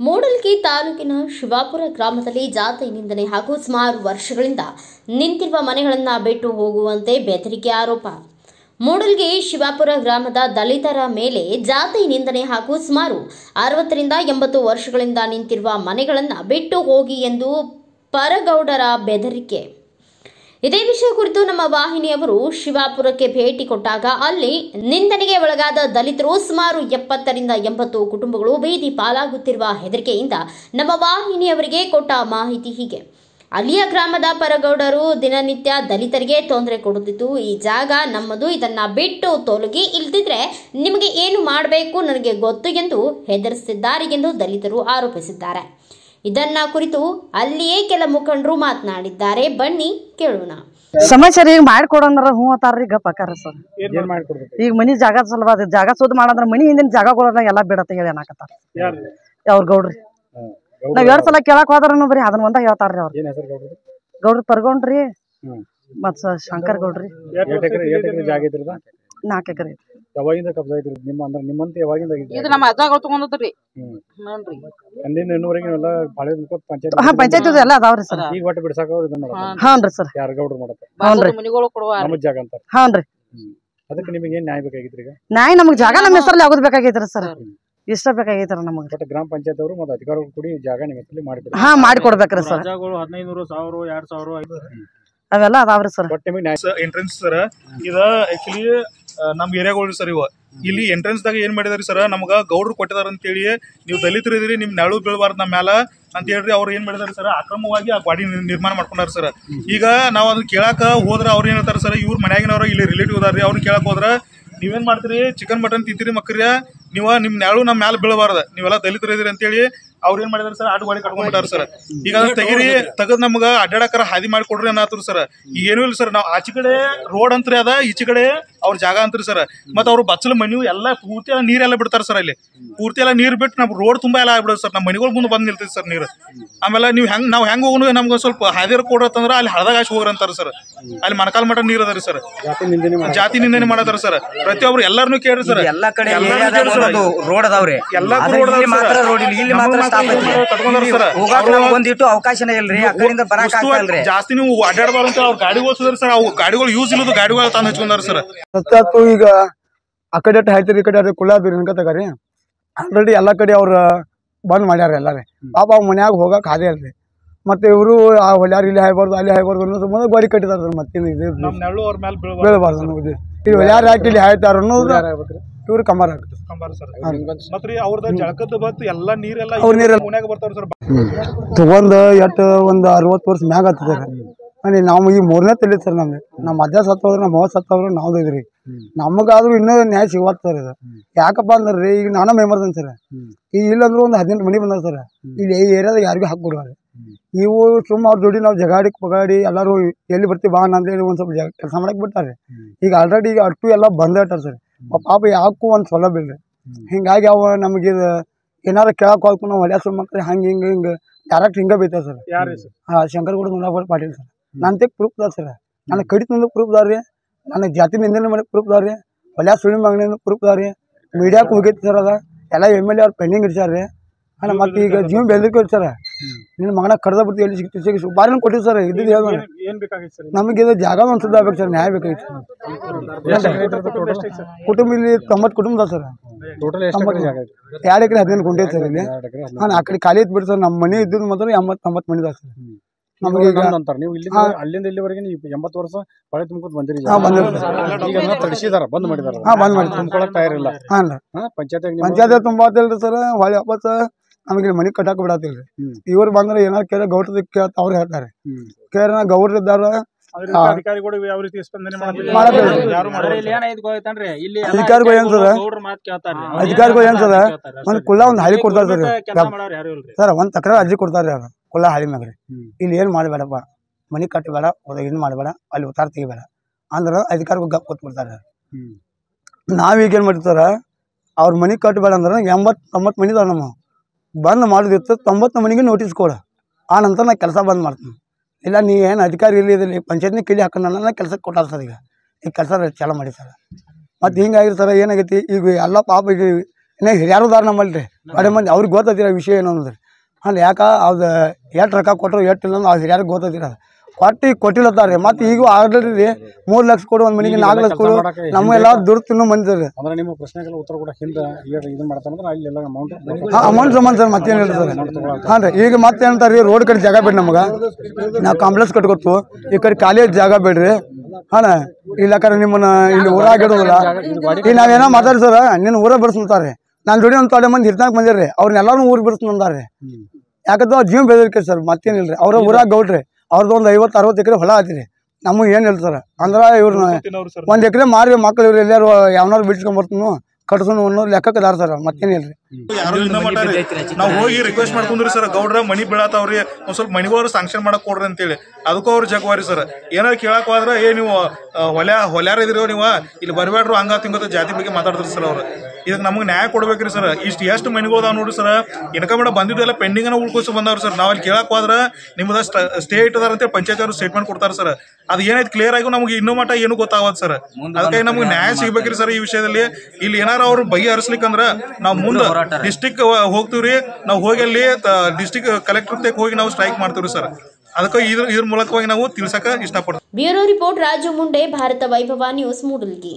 ಮೂಡಲಗಿ ತಾಲೂಕಿನ ಶಿವಾಪುರ ಗ್ರಾಮದಲ್ಲಿ ಜಾತಿ ನಿಂದನೆ ಹಾಗೂ ಸುಮಾರು ವರ್ಷಗಳಿಂದ ನಿಂತಿರುವ ಮನೆಗಳನ್ನು ಬಿಟ್ಟು ಹೋಗುವಂತೆ ಬೆದರಿಕೆ ಆರೋಪ. ಮೂಡಲಗಿ ಶಿವಾಪುರ ಗ್ರಾಮದ ದಲಿತರ ಮೇಲೆ ಜಾತಿ ನಿಂದನೆ ಹಾಗೂ ಸುಮಾರು 60 ರಿಂದ 80 ವರ್ಷಗಳಿಂದ ನಿಂತಿರುವ ಮನೆಗಳನ್ನು ಬಿಟ್ಟು ಹೋಗಿ ಎಂದು ಪರಗೌಡರ ಬೆದರಿಕೆ. ಇದೇ ವಿಷಯ ಕುರಿತು ನಮ್ಮ ವಾಹಿನಿಯವರು ಶಿವಾಪುರಕ್ಕೆ ಭೇಟಿ ಕೊಟ್ಟಾಗ ಅಲ್ಲಿ ನಿಂದನೆಗೆ ಒಳಗಾದ ದಲಿತರು ಸುಮಾರು 70 ರಿಂದ 80 ಕುಟುಂಬಗಳು ಬೀದಿ ಪಾಲಾಗುತ್ತಿರುವ ಹೆದರಿಕೆಯಿಂದ ನಮ್ಮ ವಾಹಿನಿಯವರಿಗೆ ಕೊಟ್ಟ ಮಾಹಿತಿ ಹೀಗೆ. ಅಲ್ಲಿಯ ಗ್ರಾಮದ ಪರಗೌಡರು ದಿನನಿತ್ಯ ದಲಿತರಿಗೆ ತೊಂದರೆ ಕೊಡುತ್ತಿದ್ದು, ಈ ಜಾಗ ನಮ್ಮದು, ಇದನ್ನ ಬಿಟ್ಟು ತೊಲಗಿ, ಇಲ್ದಿದ್ರೆ ನಿಮಗೆ ಏನು ಮಾಡಬೇಕು ನನಗೆ ಗೊತ್ತು ಎಂದು ಹೆದರಿಸುತ್ತಿದ್ದಾರೆ ಎಂದು ದಲಿತರು ಆರೋಪಿಸಿದ್ದಾರೆ. ಇದನ್ನ ಕುರಿತು ಅಲ್ಲಿಯೇ ಕೆಲ ಮುಖಂಡರು ಮಾತನಾಡಿದ್ದಾರೆ. ಬನ್ನಿ ಕೇಳೋಣ. ಸಮಾಚಾರ ಈಗ ಮಾಡ್ಕೊಡಂದ್ರ ಹೂ ಅತ್ತಾರ್ರಿ ಗಪ್ ಹಾಕಾರ ಸರ್. ಈಗ ಮನಿ ಜಾಗ ಸಲುವಾದ ಜಾಗ ಶೋಧ ಮಾಡಂದ್ರ ಮನಿ ಹಿಂದಿನ ಜಾಗಗಳನ್ನ ಎಲ್ಲಾ ಬಿಡತ್ತ ಹೇಳಿ ಅನ್ನಾಕತ್ತಾರ ಅವ್ರ ಗೌಡ್ರಿ. ನಾವ್ 2 ಸಲ ಕೇಳಕ್ ಹೋದ್ರನು ಬರೀ ಅದನ್ನ ಒಂದ ಹೇಳ್ತಾರ್ರಿ ಅವ್ರು. ಗೌಡ್ರಿ ಪರ್ಗೊಂಡ್ರಿ ಮತ್ ಶಂಕರ್ ಗೌಡ್ರಿ 4 ಎಕರೆ ಯಾವಾಗಿಂದ ಕಬ್ಜಾ ಐತ್ರಿ ನಿಮ್ಮ ಅಂದ್ರೆ ನಿಮ್ಮಂತ ಯಾವಾಗಿಂದ ಇದು ನಮ್ಮ ಅಜ್ಜಗಳು ತಗೊಂಡ್ರಿ ನೋಡ್ರಿ ಅಂದಿನ ಇನ್ನೂವರೆಗೆ ಎಲ್ಲ ಬಾಳೆ ಪಂಚಾಯತ್ ಪಂಚಾಯತ್ ಎಲ್ಲ ಅದಾವ್ರಿ ಸರ್. ಈಗ ಒಟ್ಟು ಬಿಡ್ಸಾಕ ಅವ್ರು ಇದನ್ನ ಮಾಡ್ತಾರೆ. ಹಾನ್ರಿ ಸರ್. ಯಾರ ಗೌಡ್ರು ಮಾಡತಾರೆ ಹಾನ್ರಿ ಮನಿಗಳು ಕೊಡುವ ನಮ್ಮ ಜಾಗ ಅಂತ. ಹಾನ್ರಿ ಅದಕ್ಕೆ ನಿಮಗೆ ಏನ್ ನ್ಯಾಯ ಬೇಕಾಗಿತ್ರಿ? ಈಗ ನ್ಯಾಯ ನಮಗ್ ಜಾಗ ನಮ್ಮ ಹೆಸರಲ್ಲಿ ಆಗೋದ್ ಬೇಕಾಗೈತ್ರಿ ಸರ್. ಇಷ್ಟ ಬೇಕಾಗೈತ್ರಿ ನಮಗ್. ಬಟ್ ಗ್ರಾಮ ಪಂಚಾಯತ್ ಅವರು ಮತ್ತೆ ಅಧಿಕಾರಿಗಳು ಕೂಡಿ ಜಾಗ ನಿಮ್ಮ ಹೆಸರಲ್ಲಿ ಮಾಡಿಕೊಡ್ತಾರೆ. ಹಾ ಮಾಡಿಕೊಡ್ಬೇಕ್ರಿ ಸರ್. ಜಾಗಗಳು 1500 1000 2000 ಅವೆಲ್ಲ ಅದಾವ್ರಿ ಸರ್. ಬಟ್ ನಿಮಗೆ ನ್ಯಾಯ ಎಂಟ್ರೆನ್ಸ್ ಸರ್ ಇದ ಆಕ್ಚುಲಿ ನಮ್ ಏರಿಯಾಗಳು ಸರ್ ಇವ ಇಲ್ಲಿ ಎಂಟ್ರೆನ್ಸ್ ದಾಗ ಏನ್ ಮಾಡಿದಾರಿ ಸರ್, ನಮ್ಗ ಗೌಡ್ರು ಕೊಟ್ಟಿದಾರ ಅಂತ ಹೇಳಿ ನೀವು ದಲಿತರು ಇದ್ರಿ ನಿಮ್ ನೆಳು ಬೀಳಬಾರ್ದು ನಮ್ಮ ಮ್ಯಾಲ ಅಂತ ಹೇಳ್ರಿ ಅವ್ರು ಏನ್ ಮಾಡಿದಾರೆ ಸರ್, ಅಕ್ರಮವಾಗಿ ಆ ಗಾಡಿ ನಿರ್ಮಾಣ ಮಾಡ್ಕೊಂಡಾರ ಸರ್. ಈಗ ನಾವ್ ಅದನ್ನ ಕೇಳಾಕ ಹೋದ್ರ ಅವ್ರ ಏನ್ ಹೇಳ್ತಾರ ಸರ್, ಇವ್ರ ಮನ್ಯಾಗಿನವ್ರ ಇಲ್ಲಿ ರಿಲೇಟಿವ್ ಅದಾರ್ರಿ, ಅವ್ರನ್ನ ಕೇಳಕ್ ಹೋದ್ರ ನೀವೇನ್ ಮಾಡ್ತೀರಿ, ಚಿಕನ್ ಮಟನ್ ತಿಂತೀರಿ ಮಕ್ರಿಯ ನೀವು, ನಿಮ್ ನೆಳು ನಮ್ಮ ಮ್ಯಾಲ ಬೀಳಬಾರ್ದ, ನೀವೆಲ್ಲ ದಲಿತರು ಇದ್ರಿ ಅಂತ ಹೇಳಿ ಅವ್ರ ಏನ್ ಮಾಡಿದಾರೆ ಸರ್, ಆಟೋ ಗಾಡಿ ಕಟ್ಕೊಂಡ್ಬಿಟ್ಟಾರ ಸರ್. ಈಗ ಅದನ್ನ ತೆಗಿರಿ, ತೆಗದ್ ನಮ್ಗ ಅಡ್ಡಾಡಕರ ಹಾದಿ ಮಾಡಿ ಕೊಡ್ರಿ ಅನ್ನತ್ರು ಸರ್. ಈಗ ಏನೂ ಇಲ್ಲ ಸರ್, ನಾವ್ ಆಚೆ ಕಡೆ ರೋಡ್ ಅಂತ್ರಿ ಅದ, ಈಚೆ ಕಡೆ ಅವ್ರ ಜಾಗ ಅಂತ್ರಿ ಸರ್. ಮತ್ತ ಅವ್ರು ಬಚ್ಚಲ ಮನಿ ಎಲ್ಲ ಪೂರ್ತಿ ಎಲ್ಲ ನೀರೆಲ್ಲ ಬಿಡ್ತಾರ ಸರ್. ಅಲ್ಲಿ ಪೂರ್ತಿ ಎಲ್ಲ ನೀರ್ ಬಿಟ್ಟು ನಮ್ ರೋಡ್ ತುಂಬಾ ಎಲ್ಲ ಆಗ್ಬಿಡೋದು ಸರ್. ನಮ್ಮ ಮನಿಗಳು ಮುಂದೆ ಬಂದ್ ನಿಲ್ತೈತಿ ಸರ್ ನೀರು. ಆಮೇಲೆ ನೀವು ನಾವ್ ಹೆಂಗ್ ಹೋಗೋಣ, ನಮ್ಗೆ ಸ್ವಲ್ಪ ಹಾದಿರ ಕೊಡತ್ತಂದ್ರ ಅಲ್ಲಿ ಹಳದಾಗ ಹಾಕಿ ಹೋಗ್ರ ಅಂತಾರ ಸರ್. ಅಲ್ಲಿ ಮಣಕಾಲ್ ಮಠ ನೀರ್ ಅದಾರಿ ಸರ್. ಜಾತಿ ನಿಂದನೆ ಮಾಡತಾರ ಸರ್. ಪ್ರತಿಯೊಬ್ರು ಎಲ್ಲಾರನು ಕೇಳ್ರಿ ಸರ್. ಎಲ್ಲಾ ಕಡೆ ರೋಡ್ ಅದಾವ್ರಿ, ಎಲ್ಲಾ ಒಂದಿಟ್ಟು ಅವಕಾಶನೇ ಇಲ್ರಿ, ಆ ಕಡೆಯಿಂದ ಬರಾಕ್ ಆಗ್ತಲ್ರಿ. ಜಾಸ್ತಿ ನೀವು ಅಡ್ಡಾಡಬಾರ್ದು ಅಂತ ಅವ್ರ ಗಾಡಿಗಳು ಸರ್, ಅವು ಗಾಡಿಗಳು ಯೂಸ್ ಇಲ್ಲದ ಗಾಡಿಗಳು ತಂದು ಹಚ್ಕೊಂಡಾರ ಸರ್. ಈಗ ಆ ಕಡೆ ಹಾಯ್ತಿರಿ, ಈ ಕಡೆ ಕುಳ್ಳಾದ್ರಿ ಅನ್ಕತಗಾರಿ ಆಲ್ರೆಡಿ ಎಲ್ಲಾ ಕಡೆ ಅವ್ರ ಬಂದ್ ಮಾಡ್ಯಾರ ಎಲ್ಲಾರಿ. ಪಾಪ ಅವ್ರ ಮನ್ಯಾಗ ಹೋಗಕ್ ಹಾದಿ ಅಲ್ರಿ. ಮತ್ತೆ ಇವರು ಆ ಹೊಲ್ಯಾರ ಇಲ್ಲಿ ಹಾಯ್ಬಾರ್ದು ಅಲ್ಲಿ ಹಾಯ್ಬಾರ್ದು ಅನ್ನೋ ಸಂಬಂಧ ಗಾಡಿ ಕಟ್ಟಿದಾರ ಸರ್. ಮತ್ತೆ ಬೀಳಬಾರ್ದು ಅನ್ನೋದು ಈ ಹೊಲ್ಯಾರ ಯಾಕೆ ಇಲ್ಲಿ ಹಾಯ್ತಾರ ಅನ್ನೋದು ಇವ್ರು ಕಂಬಾರ ತಗೊಂಡ್ ಎಟ್ ಒಂದ್ 60 ವರ್ಷ ಮ್ಯಾಗ ಹತ್ತದ. ನಾವು ಈ 3ನೇ ತಲೆ ಸರ್. ನಮ್ಮ ಅಜ್ಜ ಸತ್ತೋದ್ರ, ನಮ್ಮ ಅವ್ವ ಸತ್ತೋದ್ರ ನಾವ್ ಇದ್ರಿ. ನಮಗಾದ್ರೂ ಇನ್ನೂ ನ್ಯಾಯ ಸಿಗತ್ ಸರ್. ಇದು ಯಾಕಪ್ಪ ಅಂದ್ರಿ, ಈಗ ನಾನ ಎಮರ್ಜೆನ್ಸಿ ಸರ್. ಈಗ ಇಲ್ಲಂದ್ರೂ ಒಂದು 18 ಮನಿ ಬಂದಾರ ಸರ್. ಇಲ್ಲಿ ಈ ಏರಿಯಾದಾಗ ಯಾರಿಗೂ ಹಾಕ್ಬಿಡ್ವಾರ. ಇವು ಸುಮ್ಮ ಅವ್ರ ಜೋಡಿ ನಾವು ಜಗಾಡಿ ಪಗಾಡಿ ಎಲ್ಲಾರು ಎಲ್ಲಿ ಬರ್ತೀವಿ ಬಾ ಅಂತೇಳಿ ಒಂದ್ ಸ್ವಲ್ಪ ಕೆಲಸ ಮಾಡಕ್ ಬಿಟ್ಟಾರೆ. ಈಗ ಆಲ್ರೆಡಿ ಈಗ ಅಟ್ಟು ಎಲ್ಲ ಬಂದ ಇಟ್ಟಾರ ಸರ್. ಪಾಪ ಯಾಕೂ ಒಂದ್ ಸೌಲಭ್ಯ ಇಲ್ರಿ. ಹಿಂಗಾಗಿ ಅವ ನಮಗೆ ಏನಾರ ಕೇಳಕ್ ಹೋಗ್ತು ನಾವು ಹೊಲ್ಯಾ ಸುಮ್ಮಕ್ರಿ ಹಿಂಗ ಡೈರೆಕ್ಟ್ ಹಿಂಗ ಬೈತಾರ ಸರ್. ಶಂಕರ್ ಗೌಡ ಮುನ್ನಾಬಾಳ್ ಪಾಟೀಲ್ ಸರ್. ನನ್ ತೆಗ್ ಪ್ರೂಫ್ ಅದ ಸರ್. ನನ್ನ ಕಡಿತ ಪ್ರೂಫ್ ಅದಾವ್ರಿ, ನನ್ನ ಜಾತಿ ನಿಂದನೆ ಮಾಡಕ್ ಪ್ರೂಫ್ ಅದಾವ್ರಿ, ಹೊಲ್ಯಾ ಸುಳಿ ಮಗನಿಂದ ಪ್ರೂಫ್ ಅದಾವ್ರಿ, ಮೀಡಿಯಾಕ್ ಹೋಗೈತಿ ಸರ್. ಅದ ಎಲ್ಲ MLA ಅವ್ರು ಪೆಂಡಿಂಗ್ ಇಡ್ಸಾರ್ರಿ. ಮತ್ತೆ ಈಗ ಜೀವ ಬೆಳ್ದಿಕ್ಕೆ ಸರ್. ನಿನ್ನ ಮಗನ ಕಡ್ದ ಬಿಡ್ತೀವಿ, ಎಲ್ಲಿ ಸಿಗ್ತೀವಿ ಬಾರಿನ ಕೊಟ್ಟಿವಿ ಸರ್. ಇದ್ದಿದ್ದು ಹೇಳ ನಮಗೆ ಇದು ಜಾಗ ಒಂದ್ ಸುದ್ದ ಆಗ್ಬೇಕು ಸರ್, ನ್ಯಾಯ ಬೇಕಾಗಿತ್ತು. ಕುಟುಂಬ ಇಲ್ಲಿ 90 ಕುಟುಂಬ ಅದ ಸರ್. 2 ಎಕರೆ 15 ಗುಂಟೆ ಸರ್. ಇಲ್ಲಿ ಆ ಕಡೆ ಖಾಲಿ ಐತ್ ಬಿಡಿ ಸರ್. ನಮ್ಮ ಮನೆ ಇದ್ದಿದ್ದು ಮಾತ್ರ 80-90 ಮನಿ ಅದ ಸರ್. ನಮಗೆ ನೀವು ಅಲ್ಲಿಂದ ಇಲ್ಲಿವರೆಗೆ 80 ವರ್ಷ ಪಳೆ ತುಂಬ್ಕೊತ ಬಂದಿರಿ. ಬಂದ್ ಮಾಡಿದಾರ. ತುಂಬ್ಕೊಳಕ್ ತಯಾರಿಲ್ಲ. ಪಂಚಾಯತ್ ತುಂಬಾತಿಲ್ರಿ ಸರ್. ಹೊಳೆ ವಾಪಸ್ ನಮಗೆ ಮನಿ ಕಟ್ಟಾಕ ಬಿಡತಿಲ್ರಿ. ಇವ್ರು ಬಂದ್ರೆ ಏನಾರ ಕೇಳ ಗೌಡ್ರ ಕೇಳ್ತ ಅವ್ರು ಹೇಳ್ತಾರೆ. ಕೇಳ ಗೌಡ್ರ ಇದ್ದಾರ ಅಧಿಕಾರಿಗಳು ಯಾವ ರೀತಿ ಸ್ಪಂದನೆ ಅಧಿಕಾರಿಗಳು ಏನ್ ಸರ್, ಒಂದ್ ಕುಳ್ಳ ಒಂದ್ ಹಾಳಿ ಕೊಡ್ತಾರ ಸರ್. ಒಂದ್ ತಕ್ರಾರ್ ಅರ್ಜಿ ಕೊಡ್ತಾರ ಅವ್ರು ಕುಳ್ಳ ಹಾಳಿ ಮ್ಯಾಗ್ರಿ. ಇಲ್ಲಿ ಏನ್ ಮಾಡ್ಬೇಡಪ್ಪ, ಮನಿ ಕಟ್ಟಬೇಡ, ಇನ್ ಮಾಡ್ಬೇಡ, ಅಲ್ಲಿ ಉತ್ತಾರ ತೆಗಿಬೇಡ ಅಂದ್ರ ಅಧಿಕಾರಿಗಳು ಗಪ್ ಕೊಟ್ಬಿಡ್ತಾರ. ನಾವೀಗ ಏನ್ ಮಾಡಿರ್ತಾರ, ಅವ್ರ ಮನಿ ಕಟ್ಟಬೇಡ ಅಂದ್ರ 80-90 ಮನಿ ಇದಾವ. ನಮ್ಮ ಬಂದ್ ಮಾಡೋದಿತ್ತು 90 ಮನಿಗೆ ನೋಟಿಸ್ ಕೊಡ, ಆ ನಂತರ ನಾ ಕೆಲಸ ಬಂದ್ ಮಾಡ್ತೀನಿ. ಇಲ್ಲ ನೀ ಏನು ಅಧಿಕಾರಿ ಇಲ್ಲಿ ಪಂಚಾಯತ್ನ ಕಿಳಿ ಹಾಕೊಂಡ ಕೆಲ್ಸಕ್ಕೆ ಕೊಟ್ಟಾರ ಸರ್. ಈಗ ಕೆಲಸ ಚಾಲು ಮಾಡಿ ಸರ್. ಮತ್ತು ಹಿಂಗಾಗಿರಿ ಸರ್. ಏನಾಗೈತಿ ಈಗ ಎಲ್ಲ ಪಾಪ ಈಗ ಇನ್ನು ಹಿರಿಯರುದಾರ ನಮ್ಮಲ್ಲಿ ರೀ ಕಡೆ ಮಂದಿ ಅವ್ರಿಗೆ ಗೊತ್ತೈತಿರ ವಿಷಯ ಏನು ಅನ್ನೋದ್ರಿ ಅಂದ್ರೆ ಯಾಕೆ ಅದು ಎಷ್ಟು ರೊಕ್ಕ ಕೊಟ್ಟರು ಎಷ್ಟು ಇಲ್ಲ ಅದು ಹಿರಿಯರಿಗೆ ಗೊತ್ತೈತಿರ ಕೊಟ್ಟಿಲ್ಲತ್ತಾರ ರೀ ಮತ್ತು ಈಗ ಆಲ್ರೆಡಿ ರೀ 3 ಲಕ್ಷ ಕೊಡು ಒಂದು ಮನೆಗೆ 4 ಲಕ್ಷ ಕೊಡು ನಮ್ಮೆಲ್ಲ ದುಡ್ಡು ತಿನ್ನೋ ಮಂದಿ ರೀ ಅಂದ್ರೆ ನಿಮ್ಮ ಪ್ರಶ್ನೆಗೆಲ್ಲ ಉತ್ತರ ಕೂಡ ಹಿಂದೆ ಇದನ್ನ ಮಾಡ್ತಾರಂದ್ರೆ ಅಲ್ಲಿ ಎಲ್ಲ ಅಮೌಂಟ್ ಸಂಬಂಧ ಸರ್ ಮತ್ತೇನು ಸರ್ ಹಾಂ ರೀ ಈಗ ಮತ್ತೆ ಏನಂತಾರೆ ರೀ ರೋಡ್ ಕಡೆ ಜಾಗ ಬೇಡ ನಮ್ಗೆ ನಾವು ಕಾಂಪ್ಲೆಕ್ಸ್ ಕಟ್ಕೊತು ಈ ಕಡೆ ಖಾಲಿ ಜಾಗ ಬೇಡ್ರಿ ಹಾಂ ಇಲ್ಲಕ್ಕಾರೆ ನಿಮ್ಮನ್ನ ಇಲ್ಲಿ ಊರಾಗ ಇಡೋದಿಲ್ಲ ಈಗ ನಾವೇನೋ ಮಾತಾಡಿ ಸರ್ ನಿನ್ನ ಊರಾಗ ಬಿಡಿಸ್ತಾರೆ ನಾನು ಜೋಡಿ ಒಂದು ತೊಡೆ ಮಂದಿ ಹಿರ್ತಾಗ ಬಂದಿರಿ ಅವ್ರನ್ನೆಲ್ಲರೂ ಊರಿಗೆ ಬಿಡಿಸ್ತಾರೆ ಯಾಕಂದ್ರೆ ಜೀವ ಬೆದರಿಕೆ ಸರ್ ಮತ್ತೇನಿಲ್ಲ ರೀ ಅವ್ರ ಊರಾಗ ಗೌಡ್ರಿ ಅವ್ರದ್ದು ಒಂದು 50-60 ಎಕರೆ ಹೊಲ ಆಯ್ತು ರೀ ನಮಗೆ ಏನು ಹೇಳ್ತಾರೆ ಅಂದ್ರೆ ಇವ್ರನ್ನ 1 ಎಕರೆ ಮಾರಿ ಮಕ್ಳು ಇವ್ರು ಎಲ್ಲಾರು ಯಾವನಾರು ಬಿಡ್ಸ್ಕೊಂಡ್ ಬರ್ತೀನೋ ಕಟ್ಸೋನು ಅನ್ನೋದು ಲೆಕ್ಕಕ್ಕೆ ಸರ್ ಮತ್ತೇನಿಲ್ಲ ರೀ ನಾವು ಹೋಗಿ ರಿಕ್ವೆಸ್ಟ್ ಮಾಡ್ಕೊಂಡ್ರಿ ಸರ್ ಗೌಡ್ರ ಮನಿ ಬೀಳತಾವ್ರಿ ಒಂದ್ ಸ್ವಲ್ಪ ಮನಿಗಳು ಸಾಂಕ್ಷನ್ ಮಾಡಕ್ ಕೊಡ್ರಿ ಅಂತೇಳಿ ಅದಕ್ಕೂ ಅವ್ರು ಜಗವಾರಿ ಸರ್ ಏನಾರು ಕೇಳಕ್ ಹೋದ್ರ ನೀವು ಹೊಲ್ಯಾರ ಇದ್ರಿ ನೀವು ಇಲ್ಲಿ ಬರಬೇಡ್ರು ಹಂಗ ತಿಂಗ ಜಾತಿ ಬಗ್ಗೆ ಮಾತಾಡಿದ್ರಿ ಸರ್ ಅವ್ರು ಇದಕ್ಕೆ ನಮಗೆ ನ್ಯಾಯ ಕೊಡ್ಬೇಕ್ರಿ ಸರ್ ಎಷ್ಟು ಮನಿಗಳು ಅದಾವ ನೋಡ್ರಿ ಸರ್ ಇನ್ಕಮ್ ಬಂದಿದ್ದೆಲ್ಲ ಪೆಂಡಿಂಗ್ ಉಳ್ಕೋಸಿ ಬಂದವ್ರು ಸರ್ ನಾವ್ ಅಲ್ಲಿ ಕೇಳಕ್ ಹೋದ್ರ ನಿಮ್ದ ಸ್ಟೇ ಇಟ್ಟದಾರ ಅಂತ ಪಂಚಾಯತ್ ಅವರು ಸ್ಟೇಟ್ಮೆಂಟ್ ಕೊಡ್ತಾರೆ ಸರ್ ಅದು ಏನೈತೆ ಕ್ಲಿಯರ್ ಆಗಿ ನಮ್ಗೆ ಇನ್ನೂ ಮಟ್ಟ ಏನು ಗೊತ್ತಾಗತ್ ಸರ್ ಅದಕ್ಕೆ ನಮ್ಗೆ ನ್ಯಾಯ ಸಿಗ್ಬೇಕ್ರಿ ಸರ್ ಈ ವಿಷಯದಲ್ಲಿ ಇಲ್ಲಿ ಏನಾರ ಅವ್ರು ಬಗೆಹರಿಸ್ಲಿಕ್ಕಂದ್ರ ನಾವು ಮುಂದೆ ಡಿಸ್ಟಿಕ್ ಹೋಗ್ತೀವ್ರಿ ನಾವು ಹೋಗಿ ಅಲ್ಲಿ ಡಿಸ್ಟಿಕ್ ಕಲೆಕ್ಟರ್ ತಕ್ಕ ಹೋಗಿ ನಾವು ಸ್ಟ್ರೈಕ್ ಮಾಡ್ತೀವ್ರಿ ಸರ್ ಅದಕ್ಕೆ ಇದ್ರ ಮೂಲಕವಾಗಿ ನಾವು ತಿಳ್ಸಕ ಇಷ್ಟಪಡ್ತೀವಿ. ಬ್ಯೂರೋ ರಿಪೋರ್ಟ್ ರಾಜು ಮುಂಡೆ, ಭಾರತ ವೈಭವ news, Mudalgi.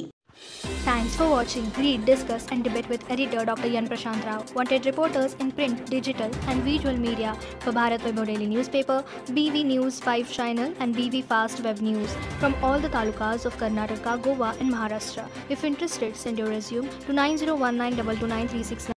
Thanks for watching. Read, discuss and debate with editor Dr. Yan Prashant Rao. Wanted reporters in print, digital and visual media for Bharat Vaibhav Daily Newspaper, BV News 5 Channel and BV Fast Web News from all the talukas of Karnataka, Goa and Maharashtra. If interested, send your resume to 9019229369.